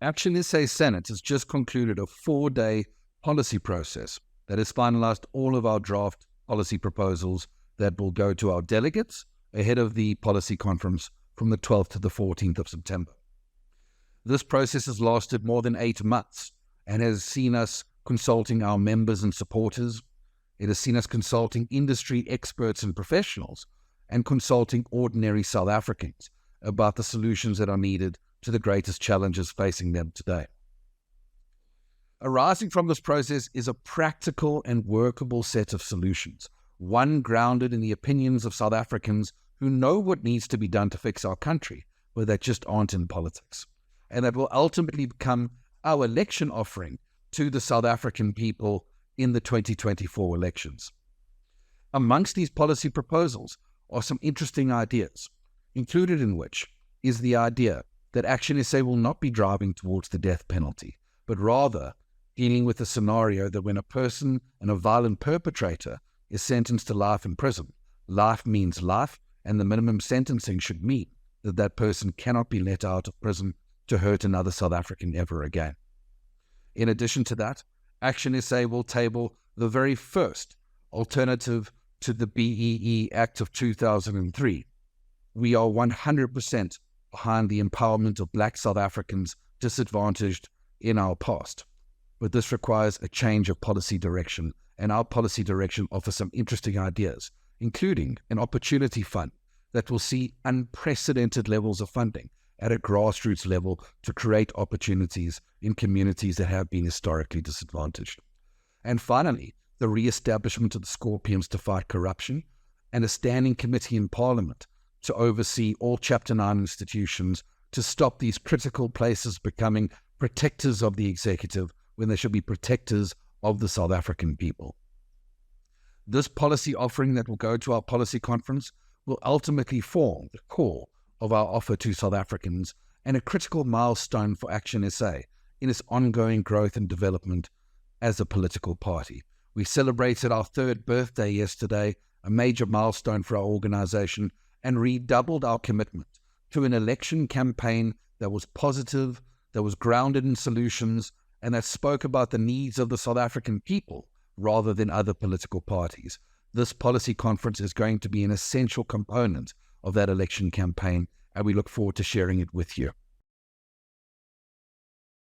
ActionSA Senate has just concluded a 4-day policy process that has finalized all of our draft policy proposals that will go to our delegates ahead of the policy conference from the 12th to the 14th of September. This process has lasted more than 8 months and has seen us consulting our members and supporters. It has seen us consulting industry experts and professionals and consulting ordinary South Africans about the solutions that are needed to the greatest challenges facing them today. Arising from this process is a practical and workable set of solutions, one grounded in the opinions of South Africans who know what needs to be done to fix our country, but that just aren't in politics, and that will ultimately become our election offering to the South African people in the 2024 elections. Amongst these policy proposals are some interesting ideas, included in which is the idea that ActionSA will not be driving towards the death penalty, but rather dealing with a scenario that when a person and a violent perpetrator is sentenced to life in prison, life means life, and the minimum sentencing should mean that that person cannot be let out of prison to hurt another South African ever again. In addition to that, ActionSA will table the very first alternative to the BEE Act of 2003. We are 100% behind the empowerment of Black South Africans disadvantaged in our past. But this requires a change of policy direction, and our policy direction offers some interesting ideas, including an opportunity fund that will see unprecedented levels of funding at a grassroots level to create opportunities in communities that have been historically disadvantaged. And finally, the re-establishment of the Scorpions to fight corruption and a standing committee in Parliament to oversee all Chapter 9 institutions to stop these critical places becoming protectors of the executive when they should be protectors of the South African people. This policy offering that will go to our policy conference will ultimately form the core of our offer to South Africans and a critical milestone for ActionSA in its ongoing growth and development as a political party. We celebrated our 3rd birthday yesterday, a major milestone for our organization, and redoubled our commitment to an election campaign that was positive, that was grounded in solutions, and that spoke about the needs of the South African people rather than other political parties. This policy conference is going to be an essential component of that election campaign, and we look forward to sharing it with you.